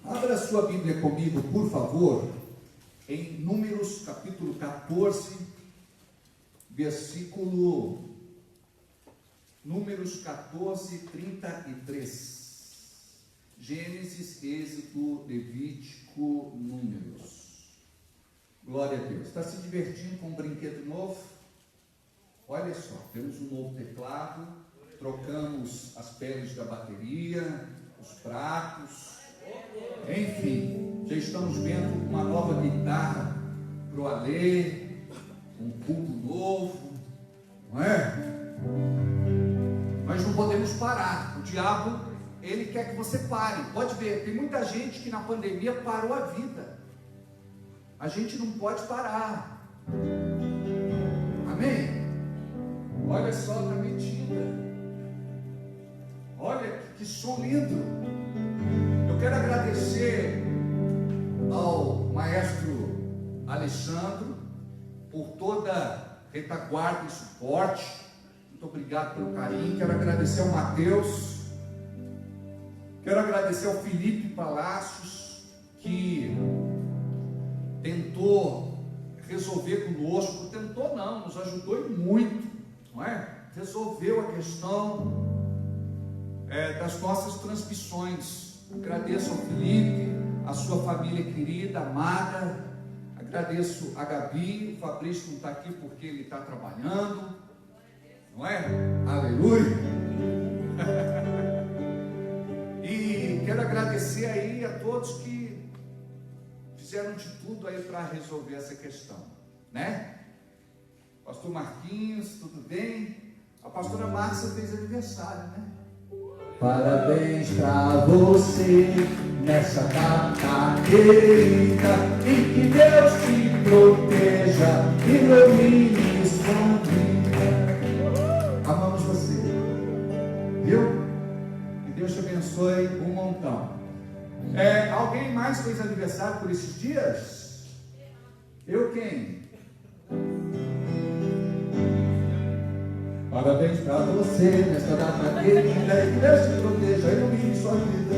Abra sua Bíblia comigo, por favor, em Números capítulo 14, versículo Números 14, 33. Gênesis, Êxodo, Levítico, Números. Glória a Deus. Está se divertindo com um brinquedo novo? Olha só, temos um novo teclado, trocamos as peles da bateria, os pratos, enfim, já estamos vendo uma nova guitarra para o Alê, um culto novo, não é? Mas não podemos parar. O diabo, ele quer que você pare. Pode ver, tem muita gente que na pandemia parou a vida. A gente não pode parar. Amém? Olha só, está metida. Olha que som lindo. Eu quero agradecer ao maestro Alessandro por toda a retaguarda e suporte. Muito obrigado pelo carinho. Quero agradecer ao Mateus. Quero agradecer ao Felipe Palacios, que tentou resolver conosco. Tentou não, nos ajudou e muito, não é? Resolveu a questão das nossas transmissões. Agradeço ao Felipe, a sua família querida, amada. Agradeço a Gabi. O Fabrício não está aqui porque ele está trabalhando, não é? Aleluia! E quero agradecer aí a todos que fizeram de tudo aí para resolver essa questão, né? Pastor Marquinhos, tudo bem? A pastora Márcia fez aniversário, né? Parabéns pra você nessa data querida, e que Deus te proteja e ilumine sua vida. Amamos você, viu? Que Deus te abençoe um montão. Alguém mais fez aniversário por esses dias? Eu quem? Parabéns pra você nesta data querida, e que Deus te proteja e ilumine sua vida.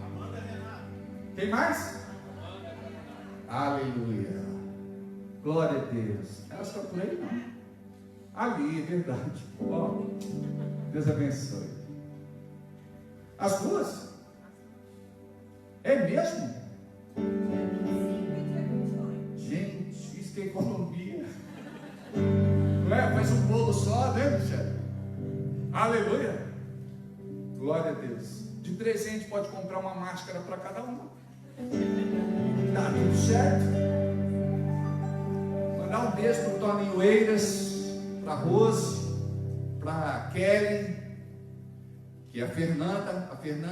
Amanda Renato. Quem mais? Aleluia. Glória a Deus. Ela está por aí não? Ali, é verdade. Ó, Deus abençoe. As duas? É mesmo? Gente, isso que é economia. Não é? Faz um bolo só, né, Michele? Aleluia. Glória a Deus. De presente pode comprar uma máscara para cada uma. Tá tudo certo. Mandar um beijo para o Toninho Eiras, para a Rose, para a Kelly, que é a Fernanda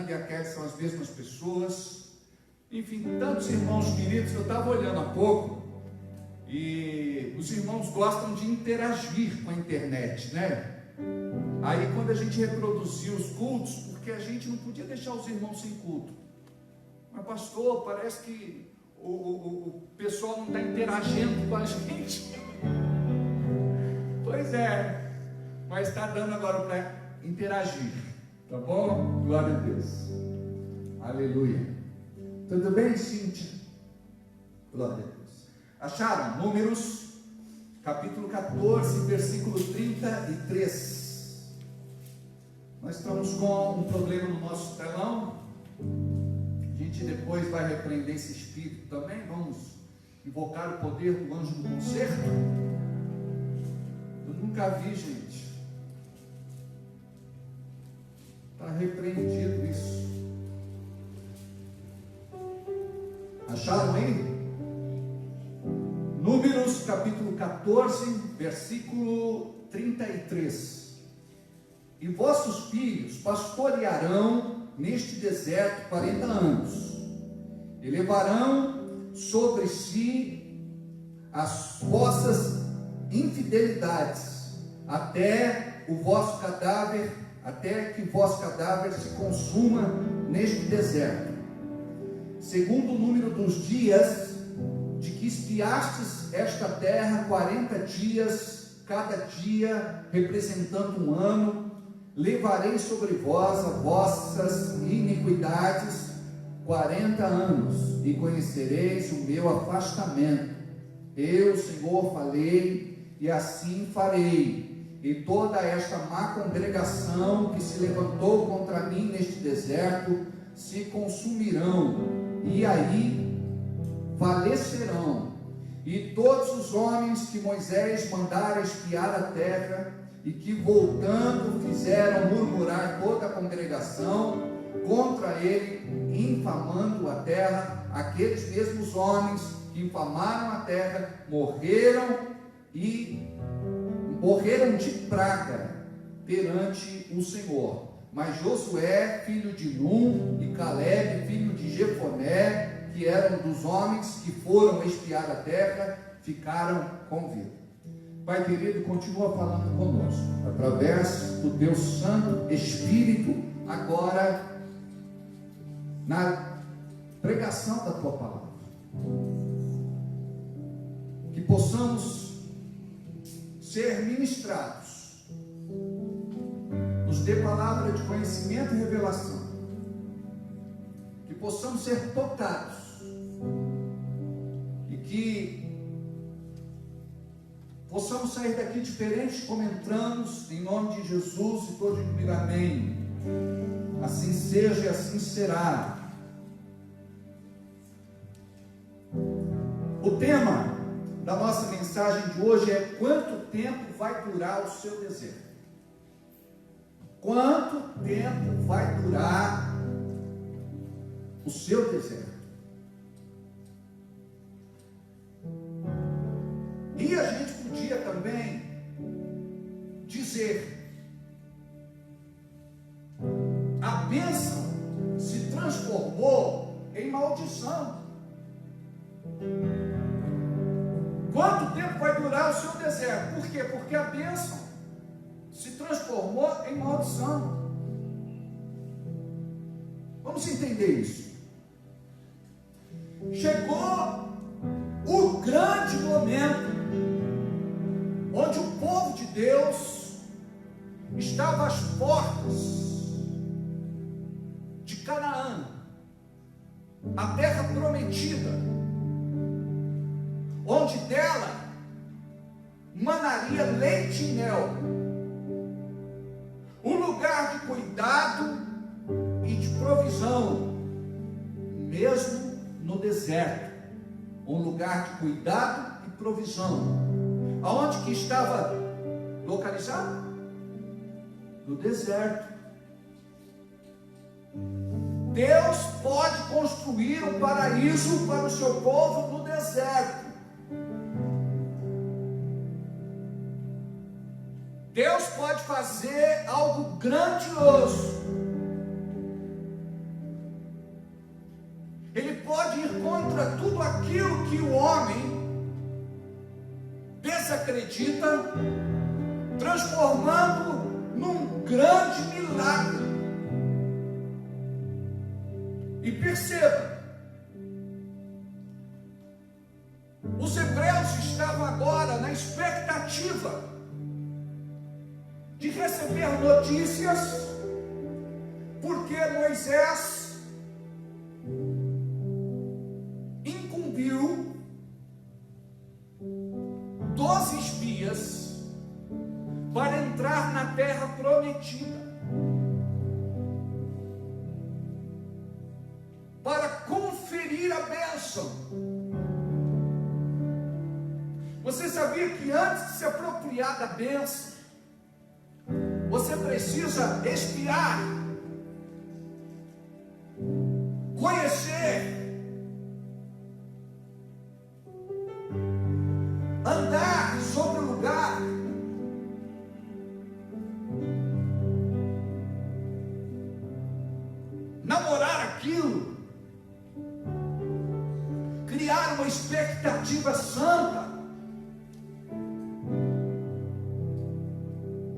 e a Kelly são as mesmas pessoas. Enfim, tantos irmãos queridos. Eu estava olhando há pouco, e os irmãos gostam de interagir com a internet, né? Aí quando a gente reproduziu os cultos, porque a gente não podia deixar os irmãos sem culto. Mas pastor, parece que o pessoal não está interagindo com a gente. Pois é, mas está dando agora para interagir, tá bom? Glória a Deus. Aleluia. Tudo bem, Cíntia? Glória a Deus. Acharam? Números, capítulo 14, versículo 33. Nós estamos com um problema no nosso telão. A gente depois vai repreender esse espírito também. Vamos invocar o poder do anjo do concerto. Eu nunca vi, gente. Está repreendido isso. Acharam aí? Números capítulo 14, versículo 33. E vossos filhos pastorearão neste deserto 40 anos, e levarão sobre si as vossas infidelidades, até que o vosso cadáver se consuma neste deserto, segundo o número dos dias de que espiastes esta terra, 40 dias, cada dia representando um ano. Levarei sobre vós as vossas iniquidades iniquidades 40 anos, e conhecereis o meu afastamento. Eu, Senhor, falei, e assim farei. E toda esta má congregação que se levantou contra mim neste deserto se consumirão, e aí falecerão. E todos os homens que Moisés mandara espiar a terra, e que voltando fizeram murmurar toda a congregação contra ele, infamando a terra, aqueles mesmos homens que infamaram a terra morreram de praga perante o Senhor. Mas Josué, filho de Num, e Caleb, filho de Jefoné, que eram dos homens que foram espiar a terra, ficaram com vida. Pai querido, continua falando conosco, através do teu Santo Espírito, agora, na pregação da tua palavra. Que possamos ser ministrados, nos dê palavra de conhecimento e revelação, que possamos ser tocados, e que possamos sair daqui diferentes como entramos, em nome de Jesus, e todos comigo, amém. Assim seja e assim será. O tema da nossa mensagem de hoje é: quanto tempo vai durar o seu deserto? Quanto tempo vai durar o seu deserto? E a gente podia também dizer: a bênção se transformou em maldição. Quanto tempo vai durar o seu deserto? Por quê? Porque a bênção se transformou em maldição. Vamos entender isso. Chegou o grande momento onde o povo de Deus estava às portas de Canaã, a terra prometida, onde dela manaria leite e mel, um lugar de cuidado e de provisão, mesmo no deserto, um lugar de cuidado e provisão. Aonde que estava localizado? No deserto. Deus pode construir um paraíso para o seu povo no deserto. Deus pode fazer algo grandioso. Ele pode ir contra tudo aquilo que o homem desacredita, transformando num grande milagre. E perceba, os hebreus estavam agora na expectativa de receber notícias, porque Moisés incumbiu 12 espias para entrar na terra prometida, para conferir a bênção. Você sabia que antes de se apropriar da bênção, você precisa espiar, conhecer, andar sobre o lugar, namorar aquilo, criar uma expectativa santa.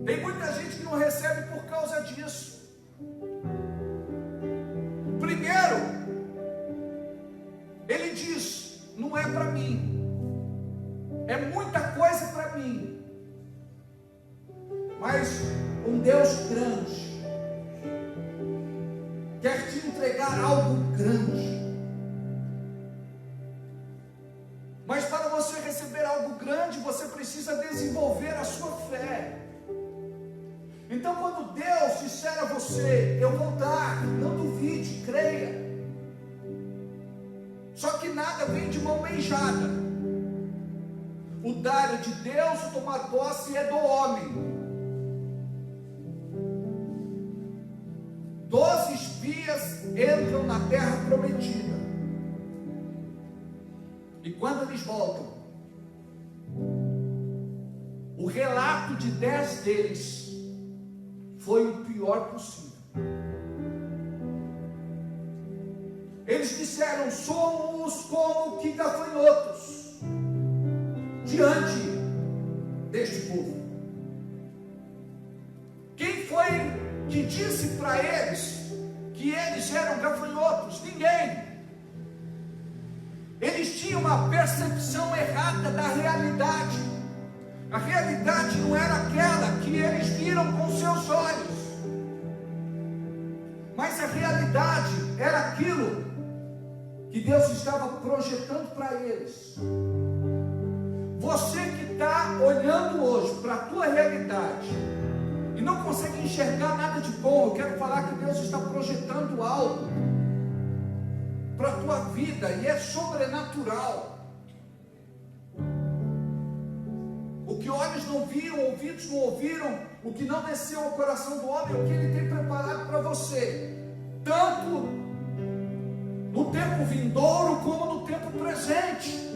Tem muita gente que não recebe por causa disso. Primeiro, ele diz: não é para mim, é muita coisa para mim. Mas um Deus grande quer te te entregar algo grande. Mas para você receber algo grande, você precisa desenvolver a sua fé. Então, quando Deus disser a você, eu vou dar, não duvide, creia. Só que nada vem de mão beijada. O dar é de Deus, o tomar posse é do homem. 12 espias entram na terra prometida. E quando eles voltam, o relato de 10 deles foi o pior possível. Eles disseram: somos como que gafanhotos diante deste povo. Quem foi que disse para eles que eles eram gafanhotos? Ninguém. Eles tinham uma percepção errada da realidade. A realidade não era aquela que eles viram com seus olhos, mas a realidade era aquilo que Deus estava projetando para eles. Você que está olhando hoje para a tua realidade e não consegue enxergar nada de bom, eu quero falar que Deus está projetando algo para a tua vida, e é sobrenatural. O que olhos não viram, ouvidos não ouviram, o que não desceu ao coração do homem, é o que Ele tem preparado para você, tanto no tempo vindouro como no tempo presente.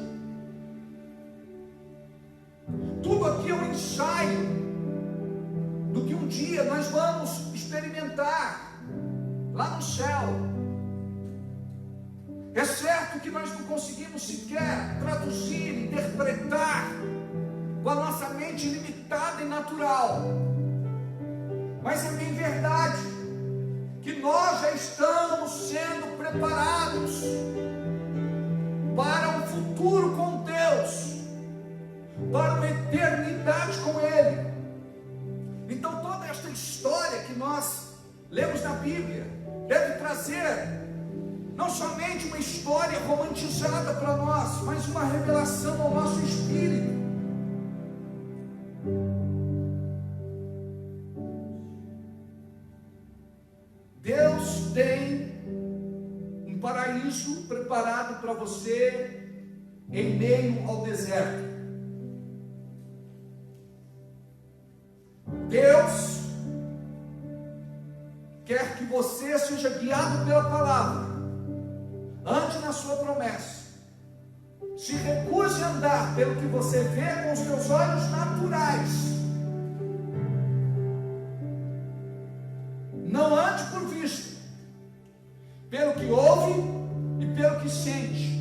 Tudo aqui é um ensaio do que um dia nós vamos experimentar lá no céu. É certo que nós não conseguimos sequer traduzir, interpretar com a nossa mente limitada e natural, mas é bem verdade que nós já estamos sendo preparados para um futuro com Deus, para uma eternidade com Ele. Então toda esta história que nós lemos na Bíblia deve trazer não somente uma história romantizada para nós, mas uma revelação ao nosso espírito. Deus tem um paraíso preparado para você em meio ao deserto. Deus quer que você seja guiado pela palavra, ande na sua promessa, se recuse a andar pelo que você vê com os seus olhos naturais. Não ande por vista, pelo que ouve e pelo que sente.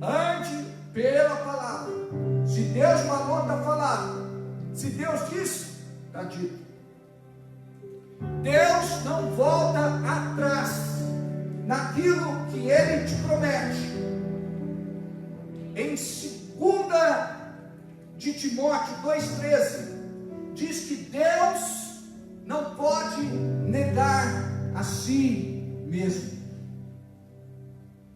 Ande pela palavra. Se Deus falou, está falado. Se Deus disse, está dito. Deus não volta atrás naquilo que Ele te promete. Em 2 de Timóteo 2,13 diz que Deus não pode negar a si mesmo.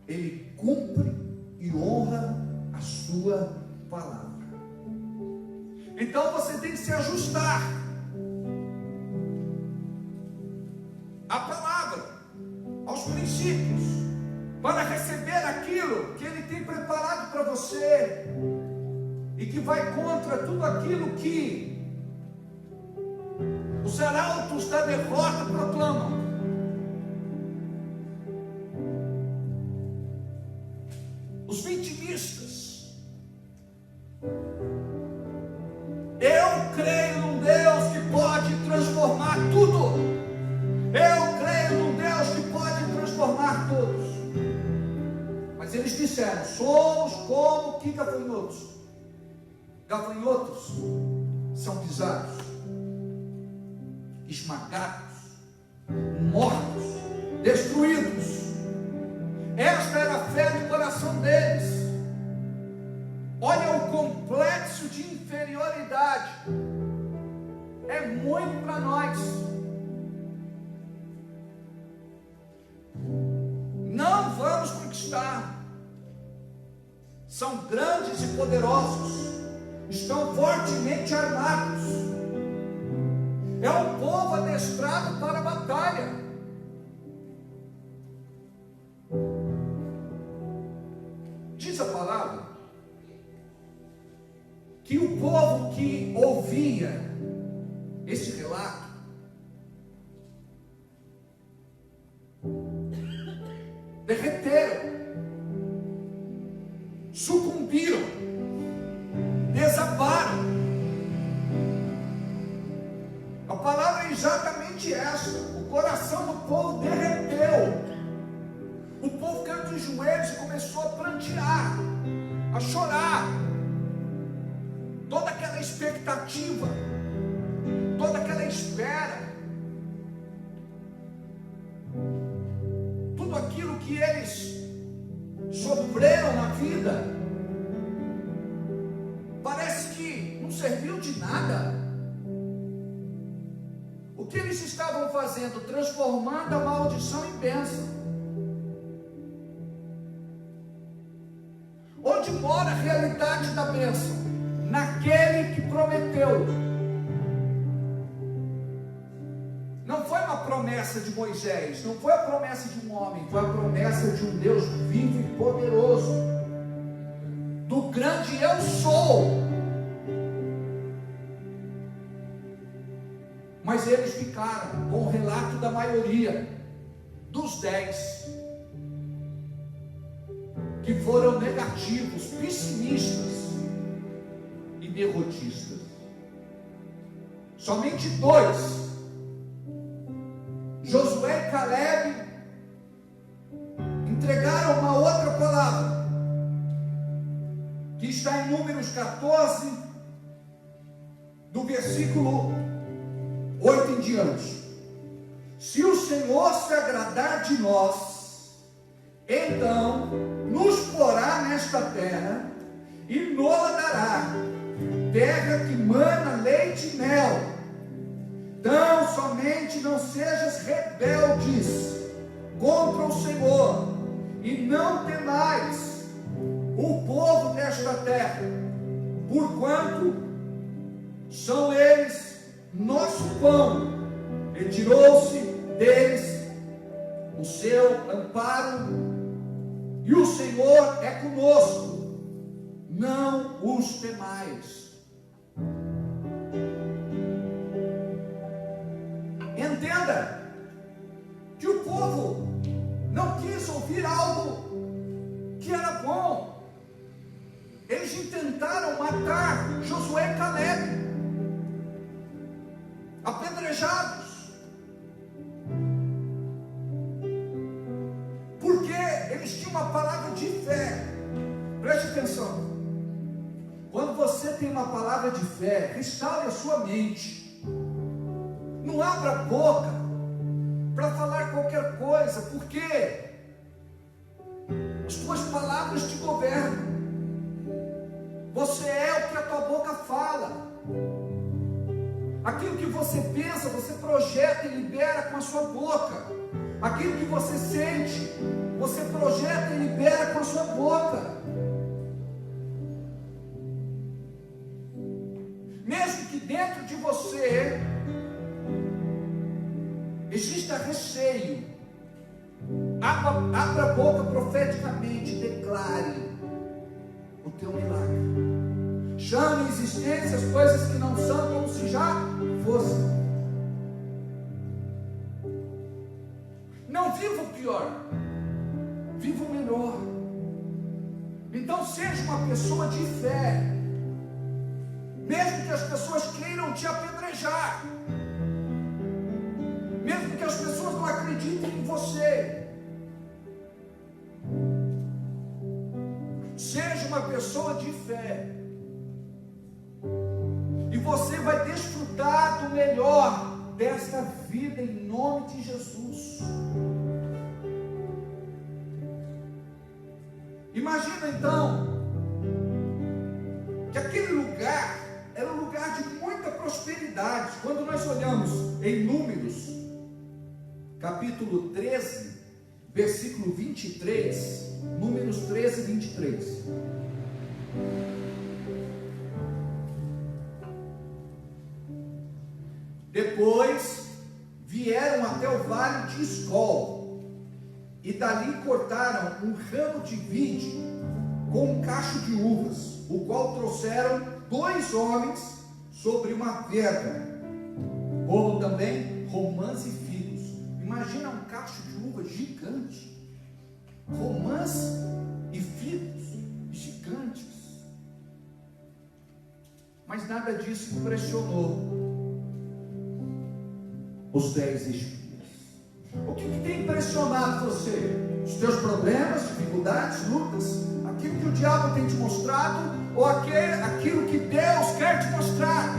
Ele cumpre e honra a sua palavra. Então você tem que se ajustar à palavra, aos princípios, para receber aquilo que Ele tem preparado para você e que vai contra tudo aquilo que os arautos da derrota proclamam. Os vitimistas. Eu creio num Deus que pode transformar tudo. Eu creio num Deus que pode transformar todos. Mas eles disseram: somos como que gafanhotos. Gafanhotos são pisados, esmagados, mortos, destruídos. Esta era a fé do coração deles. Olha o complexo de inferioridade. É muito para nós. conquistar. São grandes e poderosos, estão fortemente armados. É um povo adestrado para a batalha. Diz a palavra que o povo que ouvia esse relato derreteram, sucumbiram, desabaram. A palavra é exatamente essa. O coração do povo derreteu. O povo caiu de joelhos e começou a prantear, a chorar. Toda aquela expectativa, toda aquela espera, tudo aquilo que eles sofreram na vida, parece que não serviu de nada. O que eles estavam fazendo? Transformando a maldição em bênção. Onde mora a realidade da bênção? Naquele que prometeu. Não foi uma promessa de Moisés, não foi a promessa de um homem, foi a promessa de um Deus vivo e poderoso, do grande eu sou. Mas eles ficaram com o relato da maioria, dos 10, que foram negativos, pessimistas e derrotistas. Somente 2, Josué e Caleb, entregaram uma outra palavra, que está em Números 14, do versículo 8 em diante. Se o Senhor se agradar de nós, então nos porá nesta terra e nos dará, terra que mana leite e mel. Então somente não sejas rebeldes contra o Senhor, e não temais o povo desta terra, porquanto são eles nosso pão. Retirou-se deles o seu amparo, e o Senhor é conosco, não os temais. Entenda que o povo não quis ouvir algo que era bom. Eles intentaram matar Josué e Caleb, apedrejados, porque eles tinham uma palavra de fé. Preste atenção. Quando você tem uma palavra de fé, restaure a sua mente. Não abra a boca para falar qualquer coisa, porque as tuas palavras te governam. Você é o que a tua boca fala. Aquilo que você pensa, você projeta e libera com a sua boca. Aquilo que você sente, você projeta e libera com a sua boca. Mesmo que dentro de você exista receio, abra a boca profeticamente, declare o teu milagre. Chame em existência as coisas que não são como se já fossem. Não viva o pior, viva o melhor. Então seja uma pessoa de fé, mesmo que as pessoas queiram te apedrejar, mesmo que as pessoas não acreditem em você. Seja uma pessoa de fé, e você vai desfrutar do melhor desta vida em nome de Jesus. Imagina então que aquele lugar era um lugar de muita prosperidade. Quando nós olhamos em Números capítulo 13, versículo 23, Números 13, 23. Depois vieram até o vale de Escol, e dali cortaram um ramo de vide com um cacho de uvas, o qual trouxeram 2 homens sobre uma pedra, como também romãs e figos. Imagina um cacho de uvas gigante, romãs e figos gigantes. Mas nada disso impressionou os 10 espias. O que tem impressionado você? Os teus problemas, dificuldades, lutas, aquilo que o diabo tem te mostrado, ou aquilo que Deus quer te mostrar?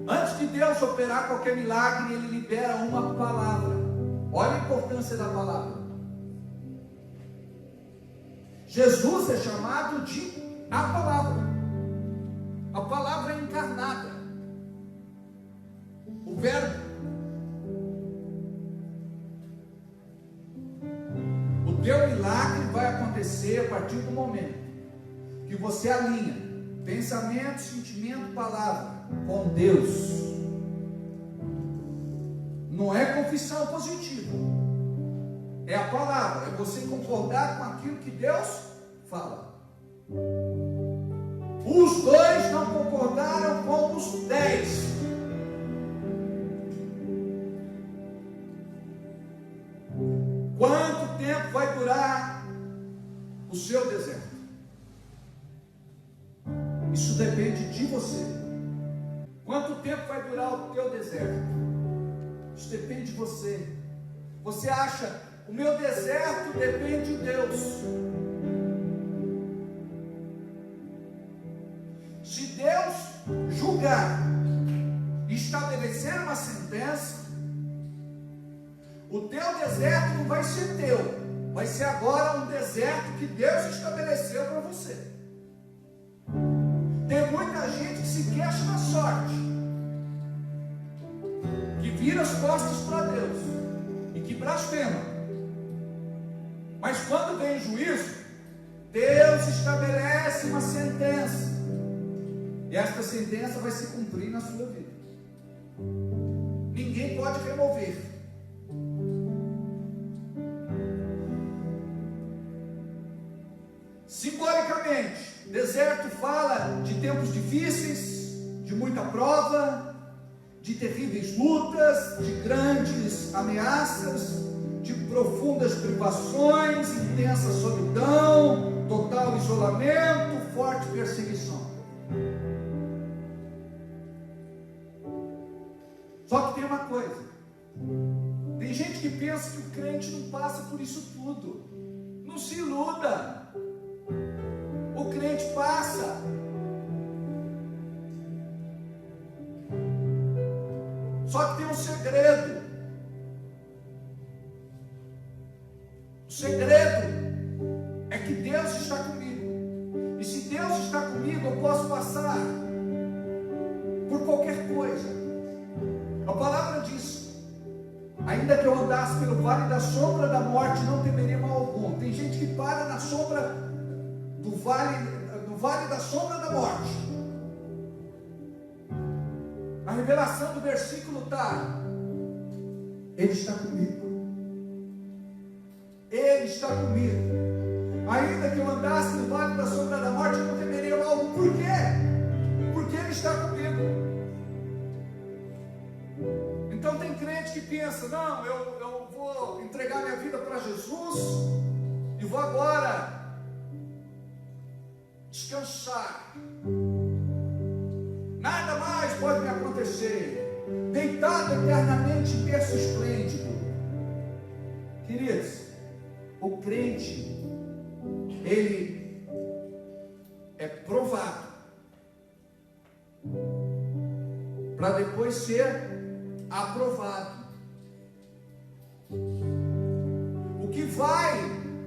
Antes de Deus operar qualquer milagre, Ele libera uma palavra. Olha a importância da palavra. Jesus é chamado de a palavra encarnada, o verbo. O teu milagre vai acontecer a partir do momento que você alinha pensamento, sentimento, palavra com Deus. Não é confissão positiva, é a palavra, é você concordar com aquilo que Deus fala. Os 2 não concordaram com os 10. Quanto tempo vai durar o seu deserto? Isso depende de você. Quanto tempo vai durar o teu deserto? Isso depende de você. Você acha, o meu deserto depende de Deus. Se Deus julgar e estabelecer uma sentença, o teu deserto não vai ser teu, vai ser agora um deserto que Deus estabeleceu para você. Tem muita gente que se queixa da sorte, que vira as costas para Deus e que blasfema. Mas quando vem juízo, Deus estabelece uma sentença, e esta sentença vai se cumprir na sua vida. Ninguém pode remover. Simbolicamente, deserto fala de tempos difíceis, de muita prova, de terríveis lutas, de grandes ameaças, de profundas privações, intensa solidão, total isolamento, forte perseguição. Só que tem uma coisa: tem gente que pensa que o crente não passa por isso tudo. Não se iluda. O crente passa. Só que tem um segredo. O segredo é que Deus está comigo. E se Deus está comigo, eu posso passar por qualquer coisa. A palavra diz: ainda que eu andasse pelo vale da sombra da morte, não temeria mal algum. Tem gente que para na sombra do vale, no vale da sombra da morte. A revelação do versículo está: Ele está comigo. Ele está comigo. Ainda que eu andasse no vale da sombra da morte, eu não temeria mal algum. Por quê? Porque Ele está comigo. Então tem crente que pensa: não, eu vou entregar minha vida para Jesus e vou agora descansar. Nada mais pode me acontecer. Deitado eternamente em berço esplêndido. Queridos, o crente, ele é provado para depois ser aprovado. O que vai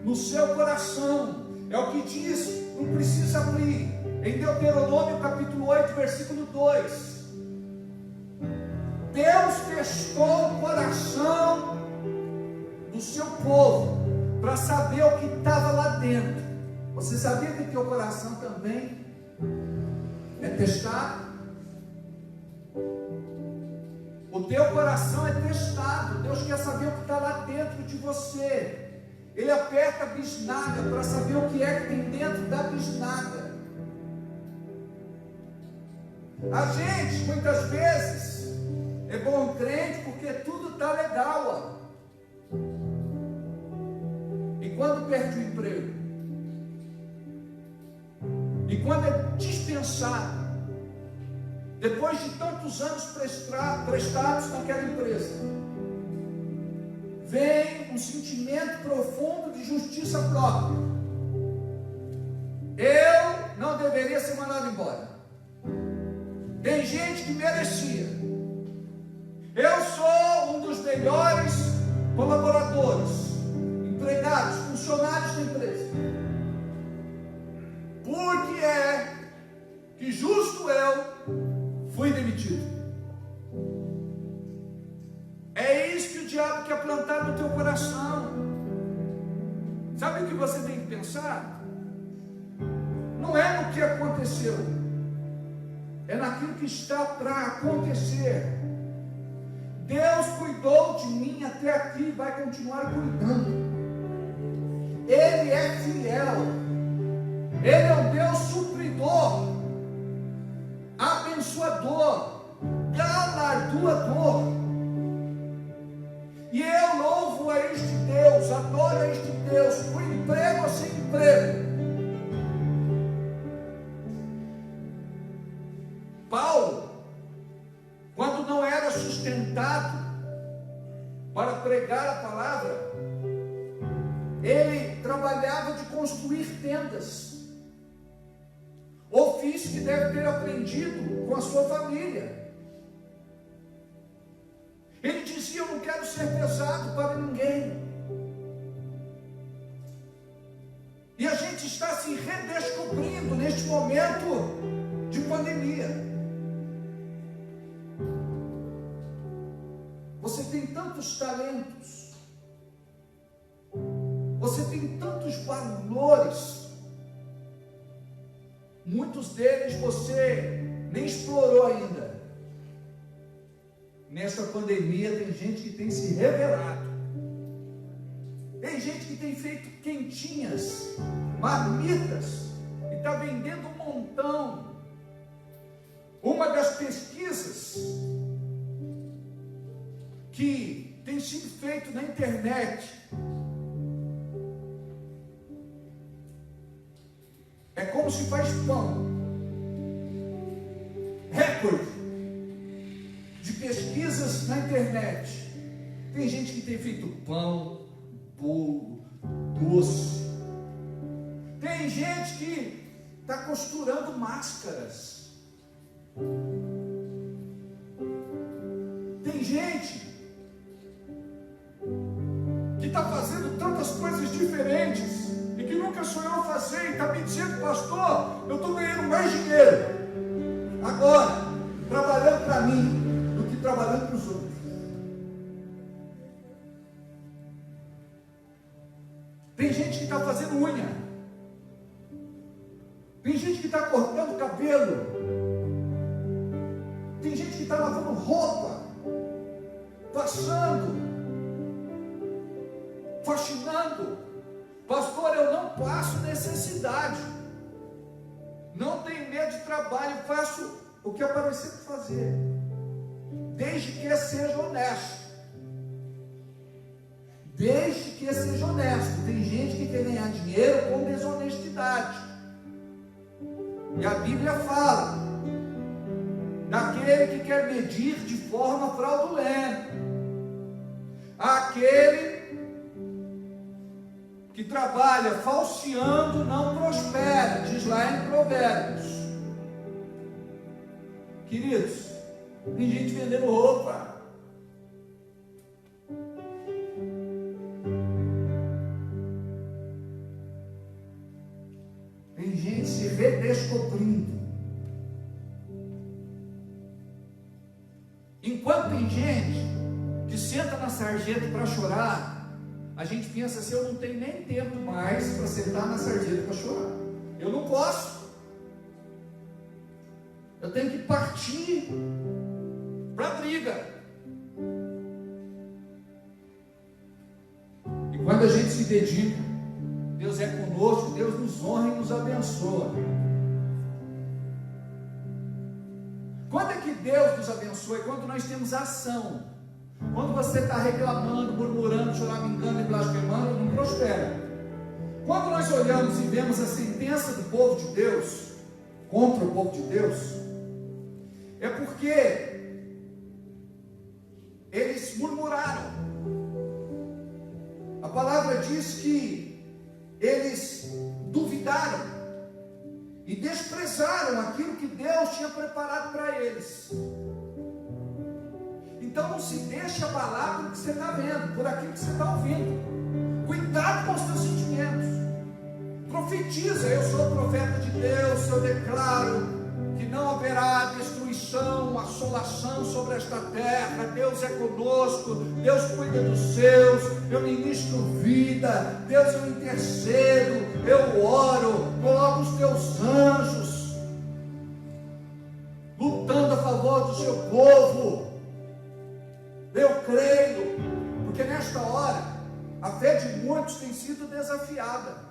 no seu coração é o que diz, não precisa abrir, em Deuteronômio capítulo 8, versículo 2. Deus testou o coração povo para saber o que estava lá dentro. Você sabia que teu coração também é testado? O teu coração é testado. Deus quer saber o que está lá dentro de você. Ele aperta a bisnaga para saber o que é que tem dentro da bisnaga. A gente, muitas vezes, é bom crente porque tudo está legal, ó. E quando perde o emprego? E quando é dispensado? Depois de tantos anos prestados naquela empresa, vem um sentimento profundo de justiça própria. Eu não deveria ser mandado embora. Tem gente que merecia. Eu sou um dos melhores colaboradores, empregados, funcionários da empresa. Por que é que justo eu fui demitido? É isso que o diabo quer plantar no teu coração. Sabe o que você tem que pensar? Não é no que aconteceu, é naquilo que está para acontecer. Deus cuidou de mim até aqui e vai continuar cuidando. Ele é fiel. Ele é um Deus supridor, abençoador, galardoador. E eu louvo a este Deus, adoro a este Deus, por emprego ou sem emprego. Paulo, quando não era sustentado para pregar a palavra, ele trabalhava de construir tendas. Ofício que deve ter aprendido com a sua família. Ele dizia: eu não quero ser pesado para ninguém. E a gente está se redescobrindo neste momento de pandemia. Você tem tantos talentos, você tem tantos valores, muitos deles você nem explorou ainda. Nessa pandemia tem gente que tem se revelado, tem gente que tem feito quentinhas, marmitas, e está vendendo um montão. Uma das pesquisas que tem sido feito na internet é como se faz pão. Recorde de pesquisas na internet. Tem gente que tem feito pão, bolo, doce. Tem gente que está costurando máscaras. Tem gente que está fazendo tantas coisas diferentes e que nunca sonhou fazer, e está me dizendo: pastor, eu estou ganhando mais dinheiro agora trabalhando para mim do que trabalhando para os outros. Tem gente que está fazendo unha, tem gente que está cortando cabelo, tem gente que está lavando roupa, passando, faxinando. Pastor, eu não passo necessidade, não tenho medo de trabalho, faço o que aparecer para fazer, desde que seja honesto. Desde que seja honesto. Tem gente que quer ganhar dinheiro com desonestidade, e a Bíblia fala daquele que quer medir de forma fraudulenta, aquele que trabalha falseando não prospera, diz lá em Provérbios. Queridos, tem gente vendendo roupa, tem gente se redescobrindo. Enquanto tem gente que senta na sarjeta para chorar, a gente pensa assim: eu não tenho nem tempo mais para sentar na sarjeta para chorar. Eu não posso. Eu tenho que partir para a briga. E quando a gente se dedica, Deus é conosco, Deus nos honra e nos abençoa. Quando é que Deus nos abençoa? Quando nós temos ação. Quando você está reclamando, murmurando, choramingando e blasfemando, não prospera. Quando nós olhamos e vemos a sentença do povo de Deus contra o povo de Deus, é porque eles murmuraram. A palavra diz que eles duvidaram e desprezaram aquilo que Deus tinha preparado para eles. Então não se deixe abalar pelo que você está vendo, por aquilo que você está ouvindo. Cuidado com os seus sentimentos. Profetiza: eu sou profeta de Deus, eu declaro que não haverá destruição, assolação sobre esta terra. Deus é conosco, Deus cuida dos seus, eu ministro vida, Deus, eu intercedo, eu oro, coloco os teus anjos lutando a favor do seu povo. Eu creio, porque nesta hora a fé de muitos tem sido desafiada.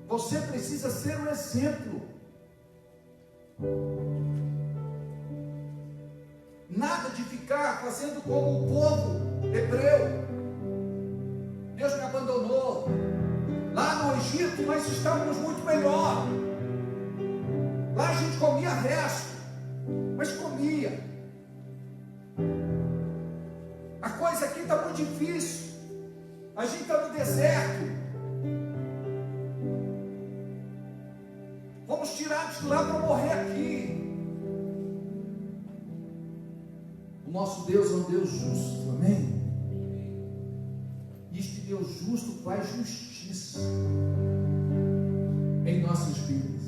Você precisa ser um exemplo. Nada de ficar fazendo como o povo hebreu. Deus me abandonou. Lá no Egito nós estávamos muito melhor. Lá a gente comia resto, mas comia. A coisa aqui está muito difícil. A gente está no deserto. Fomos tirados de lá para morrer aqui. O nosso Deus é um Deus justo, amém? E este Deus justo faz justiça em nossas vidas.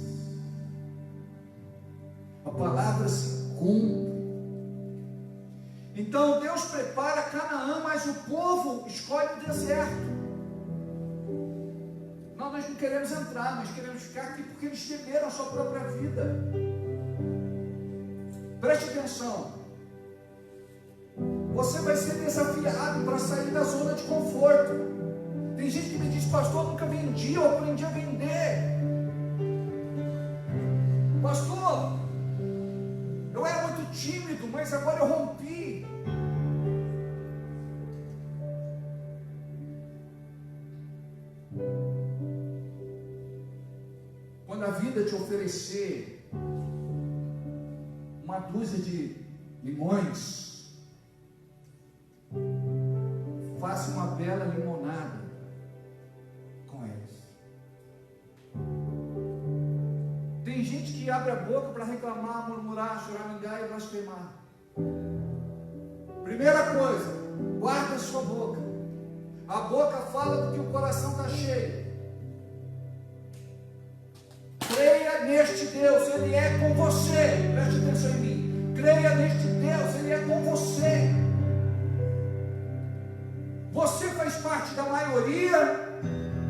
A palavra se cumpre. Então Deus prepara Canaã, mas o povo escolhe o deserto. Nós não queremos entrar, nós queremos ficar aqui porque eles temeram a sua própria vida. Preste atenção. Você vai ser desafiado para sair da zona de conforto. Tem gente que me diz: pastor, eu nunca vendi, eu aprendi a vender. Pastor, eu era muito tímido, mas agora eu rompi. Quando a vida te oferecer uma dúzia de limões, faça uma bela limonada com eles. Tem gente que abre a boca para reclamar, murmurar, choramingar e blasfemar. Primeira coisa, guarda a sua boca. A boca fala do que o coração está cheio. Creia neste Deus, Ele é com você. Preste atenção em mim. Creia neste Deus, Ele é com você. Você faz parte da maioria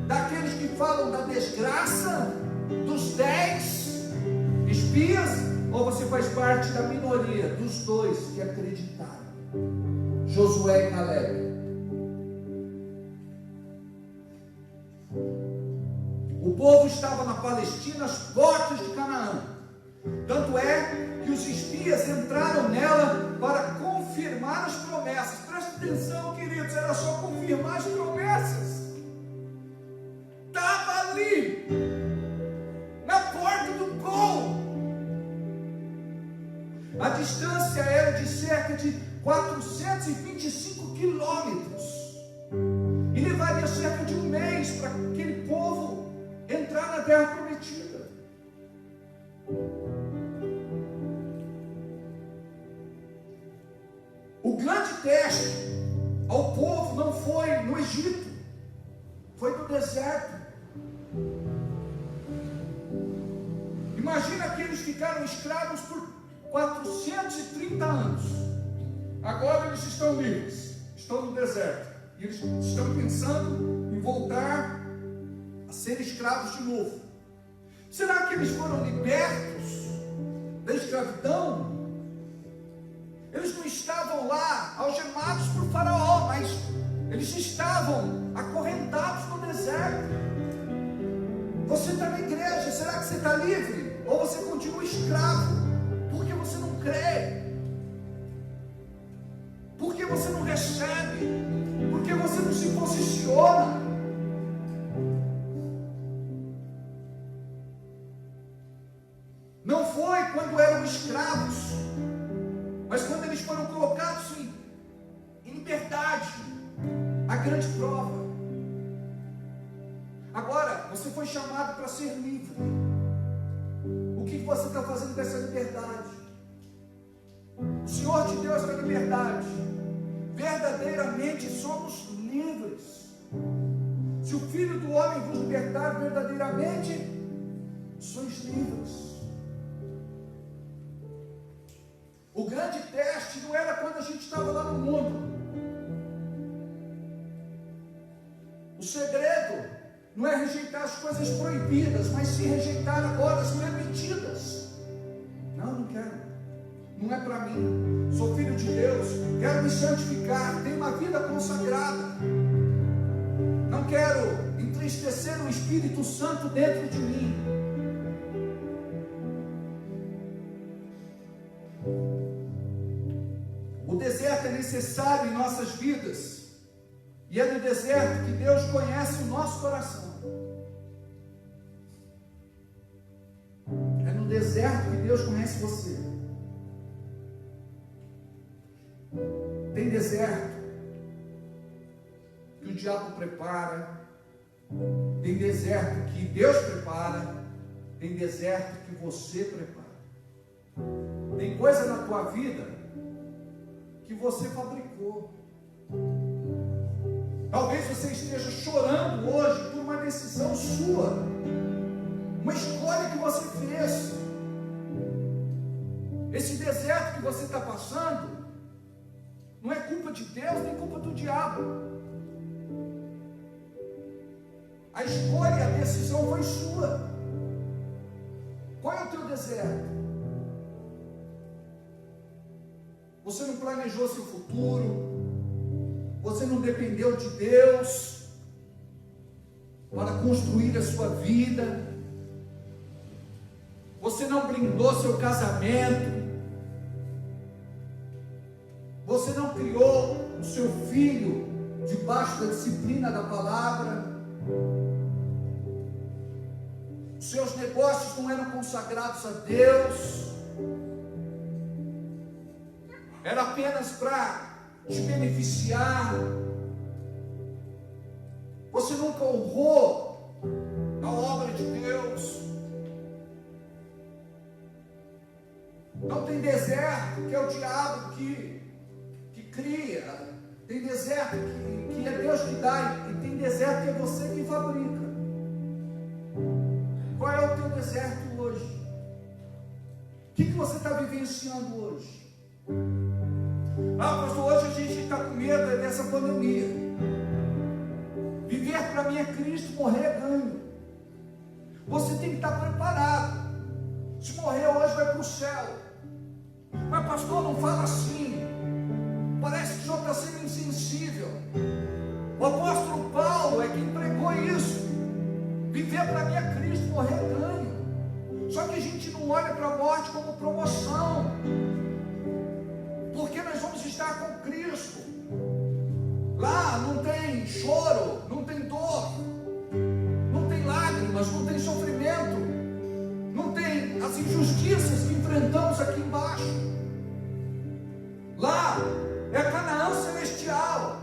daqueles que falam da desgraça, dos 10 espias, ou você faz parte da minoria, dos 2 que acreditaram? Josué e Caleb. O povo estava na Palestina, às portas de Canaã. Tanto é que os espias entraram nela para confirmar as promessas. Presta atenção, queridos, era só confirmar as promessas. Estava ali, na porta do gol. A distância era de cerca de 425 quilômetros. E levaria cerca de um mês para aquele povo entrar na terra prometida. O grande teste ao povo não foi no Egito, foi no deserto. Imagina que eles ficaram escravos por 430 anos. Agora eles estão livres. estão no deserto e eles estão pensando em voltar a ser escravos de novo. Será que eles foram libertos da escravidão? Eles não estavam lá algemados por Faraó, mas eles estavam acorrentados no deserto. Você está na igreja, será que você está livre? Ou você continua escravo? Porque você não crê, porque você não recebe, porque você não se posiciona. Não foi quando eram escravos, mas quando eles foram colocados em liberdade, a grande prova. Agora, você foi chamado para ser livre. O que você está fazendo com essa liberdade? O Senhor te deu essa liberdade. Verdadeiramente somos livres. Se o Filho do Homem vos libertar, verdadeiramente sois livres. O grande teste não era quando a gente estava lá no mundo. O segredo não é rejeitar as coisas proibidas, mas se rejeitar agora as permitidas. Não quero. Não é para mim. Sou filho de Deus, quero me santificar, tenho uma vida consagrada. Não quero entristecer o Espírito Santo dentro de mim. O deserto é necessário em nossas vidas. E é no deserto que Deus conhece o nosso coração. É no deserto que Deus conhece você. Tem deserto que o diabo prepara. Tem deserto que Deus prepara. Tem deserto que você prepara. Tem coisa na tua vida que você fabricou. Talvez você esteja chorando hoje por uma decisão sua, uma escolha que você fez. Esse deserto que você está passando não é culpa de Deus nem culpa do diabo. A escolha e a decisão foi sua. Qual é o teu deserto? Você não planejou seu futuro. Você não dependeu de Deus para construir a sua vida. Você não blindou seu casamento. Você não criou o seu filho debaixo da disciplina da palavra. Os seus negócios não eram consagrados a Deus. Era apenas para te beneficiar. Você nunca honrou a obra de Deus. Não tem deserto que é o diabo que cria. Tem deserto que é Deus que dá. E tem deserto que é você que fabrica. Qual é o teu deserto hoje? O que você está vivenciando hoje? Pastor, hoje a gente está com medo dessa pandemia. Viver para mim é Cristo, morrer é ganho. Você tem que estar preparado. Se morrer hoje vai para o céu. Mas pastor, não fala assim. Parece que o senhor está sendo insensível. O apóstolo Paulo é quem pregou isso. Viver para mim é Cristo, morrer é ganho. Só que a gente não olha para a morte como promoção. Porque nós vamos estar com Cristo. Lá não tem choro, não tem dor, não tem lágrimas, não tem sofrimento, não tem as injustiças que enfrentamos aqui embaixo. Lá é a Canaã celestial.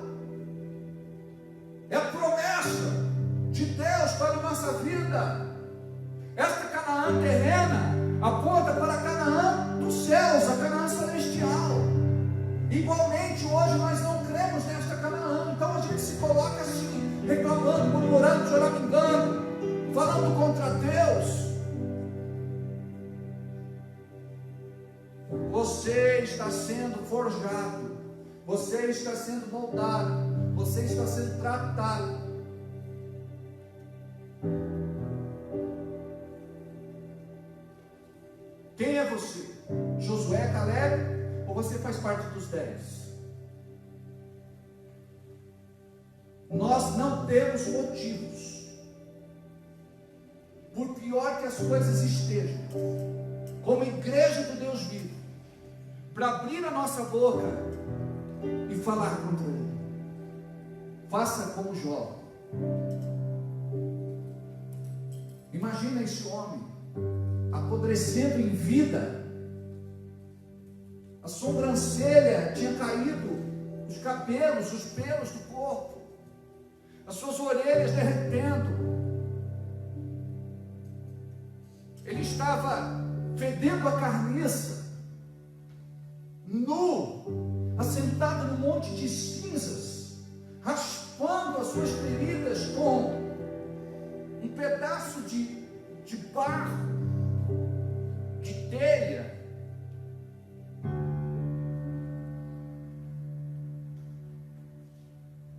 É a promessa de Deus para a nossa vida. Esta Canaã terrena aponta para a Canaã dos céus, a Canaã celestial. Igualmente, hoje nós não cremos nesta Canaã, então a gente se coloca assim, reclamando, murmurando, choramingando, falando contra Deus. Você está sendo forjado, Você está sendo moldado, você está sendo tratado. Quem é você? Josué, Caleb? Ou você faz parte dos 10? Nós não temos motivos, por pior que as coisas estejam, como igreja do Deus vivo, para abrir a nossa boca e falar contra ele. Faça como Jó. Imagina esse homem apodrecendo em vida, a sobrancelha tinha caído, os cabelos, os pelos do corpo, as suas orelhas derretendo, ele estava fedendo a carniça, nu, assentado num monte de cinzas, raspando as suas feridas com um pedaço de barro, de telha.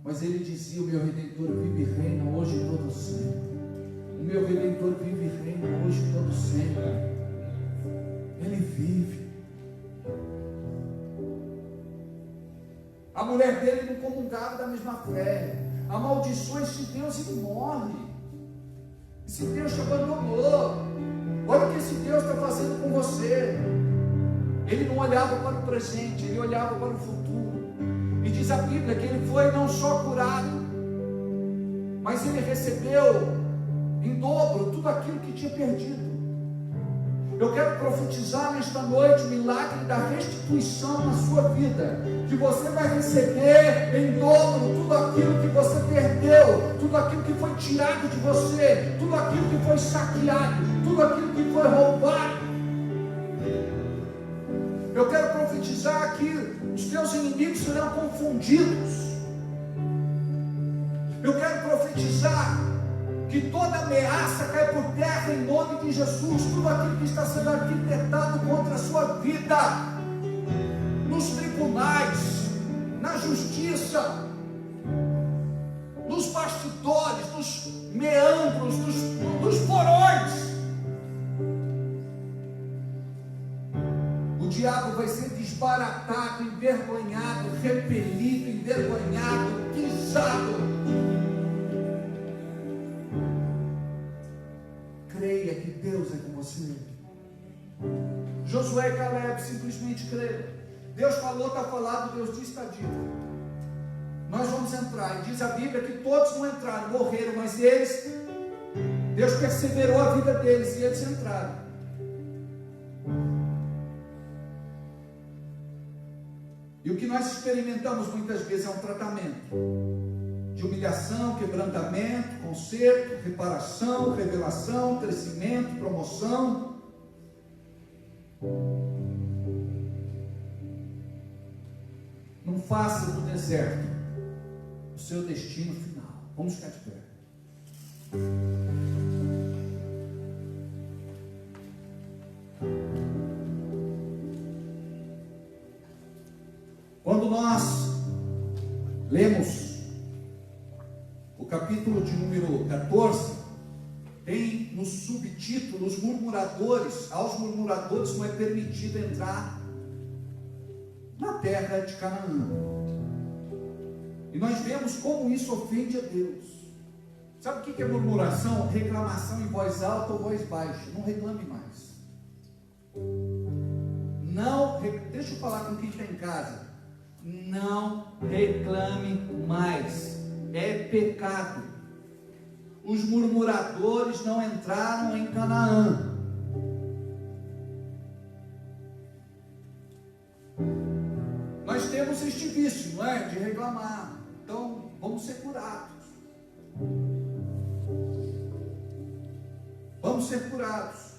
Mas ele dizia: o meu Redentor vive e reina hoje e todo sempre. O meu Redentor vive e reina hoje e todo sempre. Ele vive. A mulher dele não comungava da mesma fé. Amaldiçoa esse Deus e morre. Esse Deus te abandonou. Olha o que esse Deus está fazendo com você. Ele não olhava para o presente, ele olhava para o futuro. E diz a Bíblia que ele foi não só curado, mas ele recebeu em dobro tudo aquilo que tinha perdido. Eu quero profetizar nesta noite o milagre da restituição na sua vida, que você vai receber em dobro tudo aquilo que você perdeu, tudo aquilo que foi tirado de você, tudo aquilo que foi saqueado, tudo aquilo que foi roubado. Eu quero profetizar que os teus inimigos serão confundidos. Eu quero profetizar que toda ameaça cai por terra em nome de Jesus. Tudo aquilo que está sendo arquitetado contra a sua vida, nos tribunais, na justiça, nos bastidores, nos meandros, nos porões, o diabo vai ser desbaratado, envergonhado, repelido, envergonhado, pisado. Creia que Deus é com você. Josué e Caleb simplesmente creram. Deus falou, está falado, Deus disse, está dito. Nós vamos entrar. E diz a Bíblia que todos não entraram, morreram, mas eles, Deus perseverou a vida deles e eles entraram. E o que nós experimentamos muitas vezes é um tratamento de humilhação, quebrantamento, conserto, reparação, revelação, crescimento, promoção. Não faça do deserto o seu destino final. Vamos ficar de pé. Quando nós lemos o capítulo de número 14, tem no subtítulo os murmuradores. Aos murmuradores não é permitido entrar na terra de Canaã. E nós vemos como isso ofende a Deus. Sabe o que é murmuração? Reclamação em voz alta ou voz baixa. Não reclame mais. Não, deixa eu falar com quem está em casa. Não reclame mais. É pecado. Os murmuradores não entraram em Canaã. Nós temos este vício, não é? De reclamar. Então, vamos ser curados. Vamos ser curados.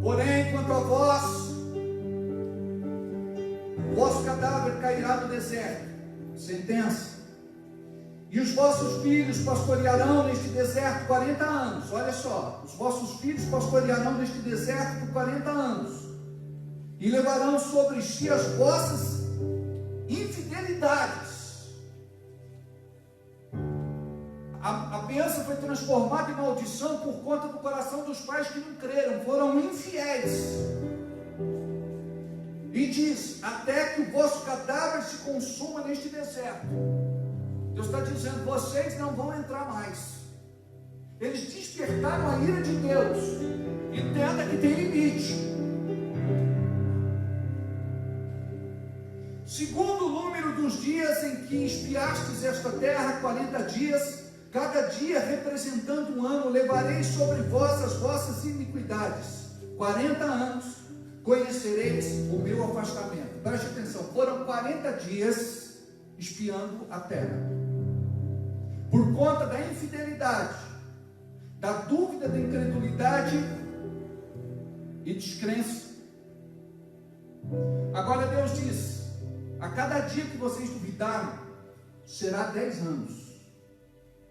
Porém, quanto a vós, o vosso cadáver cairá no deserto. Sentença. E os vossos filhos pastorearão neste deserto 40 anos. Olha só, os vossos filhos pastorearão neste deserto por 40 anos. E levarão sobre si as vossas infidelidades. A bênção foi transformada em maldição por conta do coração dos pais que não creram, foram infiéis. E diz, até que o vosso cadáver se consuma neste deserto. Deus está dizendo, vocês não vão entrar mais. Eles despertaram a ira de Deus. Entenda que tem limite. Segundo o número dos dias em que espiastes esta terra, 40 dias, cada dia representando um ano, levareis sobre vós as vossas iniquidades. 40 anos conhecereis o meu afastamento. Preste atenção, foram 40 dias espiando a terra. Por conta da infidelidade, da dúvida, da incredulidade e descrença. Agora Deus diz, a cada dia que vocês duvidaram, será 10 anos.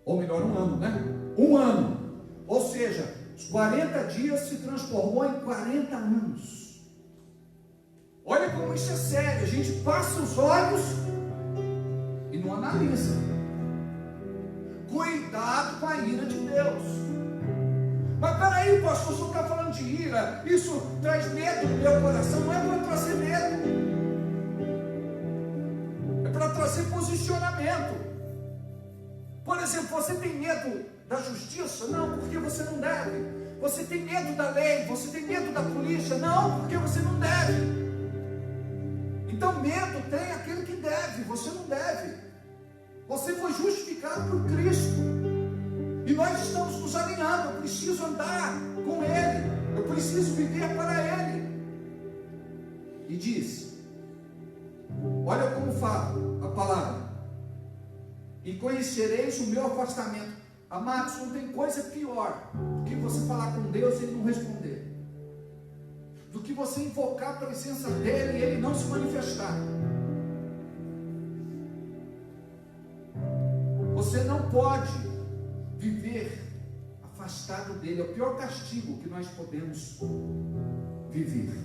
Ou melhor, um ano, né? Um ano. Ou seja, os 40 dias se transformou em 40 anos. Olha como isso é sério. A gente passa os olhos e não analisa. Cuidado com a ira de Deus. Mas peraí, pastor, o senhor está falando de ira. Isso traz medo no meu coração. Não é para trazer medo. É para trazer posicionamento. Por exemplo, você tem medo da justiça? Não, porque você não deve. Você tem medo da lei? Você tem medo da polícia? Não, porque você não deve. Então medo tem aquele que deve, você não deve. Você foi justificado por Cristo. E nós estamos nos alinhando. Eu preciso andar com Ele. Eu preciso viver para Ele. E diz, olha como fala a palavra. E conhecereis o meu afastamento. Amados, não tem coisa pior do que você falar com Deus e Ele não responder. Do que você invocar a presença dEle e Ele não se manifestar. Você não pode viver afastado dEle. É o pior castigo que nós podemos viver.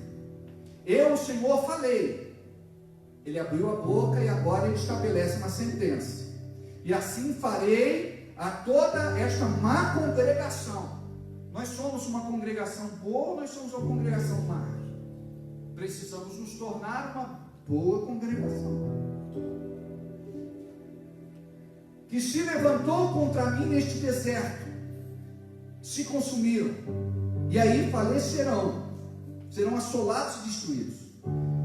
Eu, o Senhor, falei. Ele abriu a boca e agora Ele estabelece uma sentença. E assim farei a toda esta má congregação. Nós somos uma congregação boa ou nós somos uma congregação má? Precisamos nos tornar uma boa congregação. Que se levantou contra mim neste deserto, se consumiram, e aí falecerão, serão assolados e destruídos.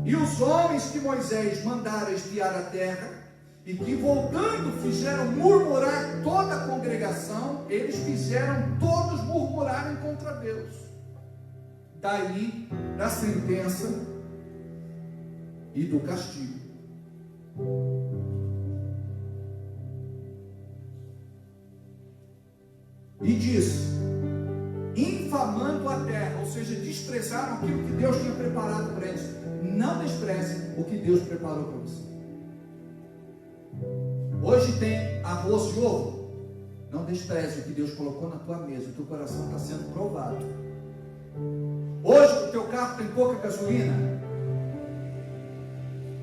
E os homens que Moisés mandara espiar a terra, e que voltando fizeram murmurar toda a congregação, eles fizeram todos murmurarem contra Deus. Daí da sentença e do castigo. E diz, infamando a terra, ou seja, desprezaram aquilo que Deus tinha preparado para eles. Não despreze o que Deus preparou para você. Hoje tem arroz e ovo. Não despreze o que Deus colocou na tua mesa. O teu coração está sendo provado. Hoje o teu carro tem pouca gasolina.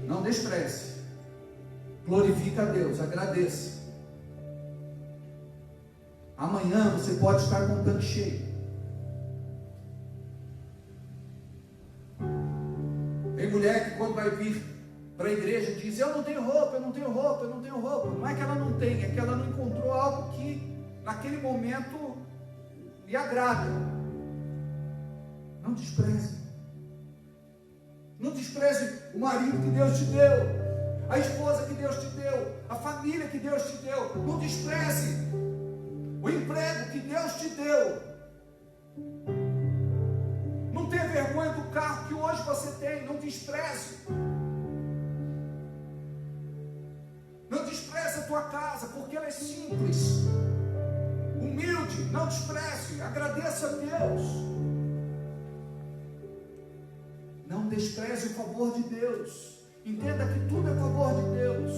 Não despreze. Glorifica a Deus, agradeça. Amanhã você pode estar com o tanque cheio. Tem mulher que quando vai vir para a igreja diz, eu não tenho roupa, eu não tenho roupa, eu não tenho roupa. Não é que ela não tem, é que ela não encontrou algo que naquele momento lhe agrada. Não despreze. Não despreze o marido que Deus te deu, a esposa que Deus te deu, a família que Deus te deu. Não despreze o emprego que Deus te deu. Não tenha vergonha do carro que hoje você tem. Não despreze. Não despreze a tua casa, porque ela é simples, humilde. Não despreze, agradeça a Deus. Não despreze o favor de Deus. Entenda que tudo é favor de Deus.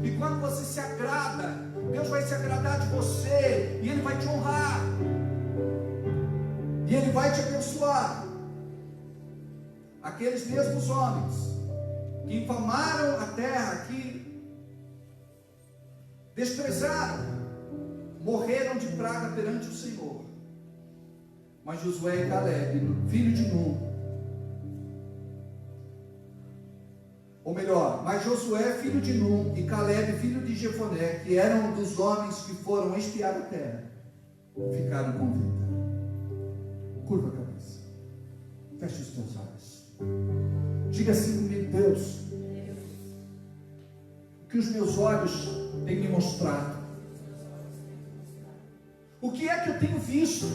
E quando você se agrada, Deus vai se agradar de você, e Ele vai te honrar, e Ele vai te abençoar. Aqueles mesmos homens que infamaram a terra, que desprezaram, morreram de praga perante o Senhor. Mas Josué e Caleb, filho de Nun, ou melhor, mas Josué, filho de Nun, e Caleb, filho de Jefoné, que eram dos homens que foram espiar a terra, ficaram com vida. Curva a cabeça, feche os teus olhos, diga assim comigo: Deus, o que os meus olhos têm me mostrado, o que é que eu tenho visto?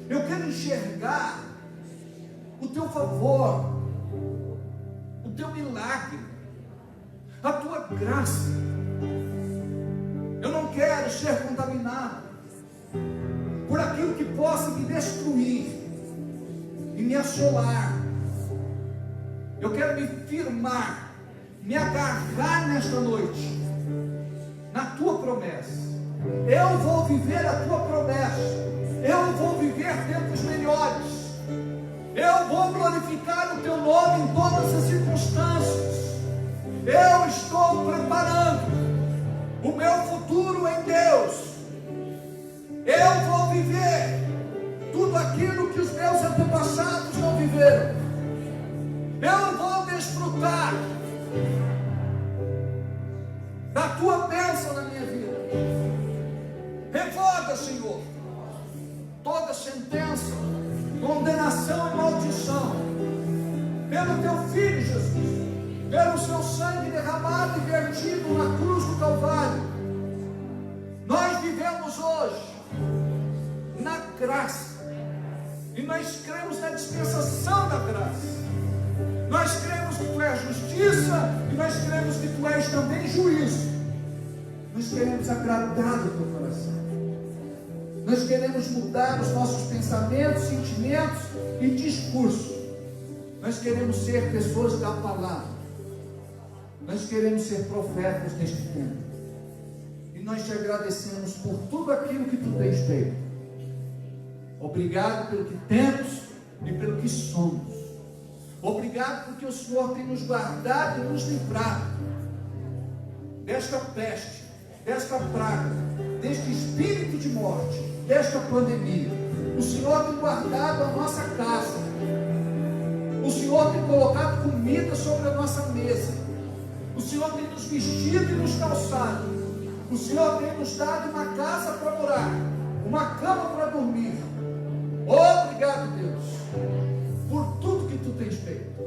Eu quero enxergar o teu favor, o teu milagre, a tua graça. Eu não quero ser contaminado por aquilo que possa me destruir e me assolar. Eu quero me firmar, me agarrar nesta noite na tua promessa. Eu vou viver a tua promessa. Eu vou viver tempos melhores. Eu vou glorificar o teu nome em todas as circunstâncias. Eu estou preparando o meu futuro em Deus. Eu vou viver tudo aquilo que os meus antepassados não viveram. Eu vou desfrutar da tua bênção na minha vida. Revoga, Senhor, toda sentença, condenação e maldição, pelo teu Filho Jesus, pelo seu sangue derramado e vertido na cruz do Calvário. Nós vivemos hoje na graça, e nós cremos na dispensação da graça. Nós cremos que tu és justiça, e nós cremos que tu és também juízo. Nós queremos agradar o teu coração. Nós queremos mudar os nossos pensamentos, sentimentos e discursos. Nós queremos ser pessoas da palavra. Nós queremos ser profetas neste tempo. E nós te agradecemos por tudo aquilo que tu tens feito. Obrigado pelo que temos e pelo que somos. Obrigado porque o Senhor tem nos guardado e nos livrado desta peste, desta praga, deste espírito de morte, desta pandemia. O Senhor tem guardado a nossa casa. O Senhor tem colocado comida sobre a nossa mesa. O Senhor tem nos vestido e nos calçado. O Senhor tem nos dado uma casa para morar, uma cama para dormir. Obrigado, Deus, por tudo que tu tens feito.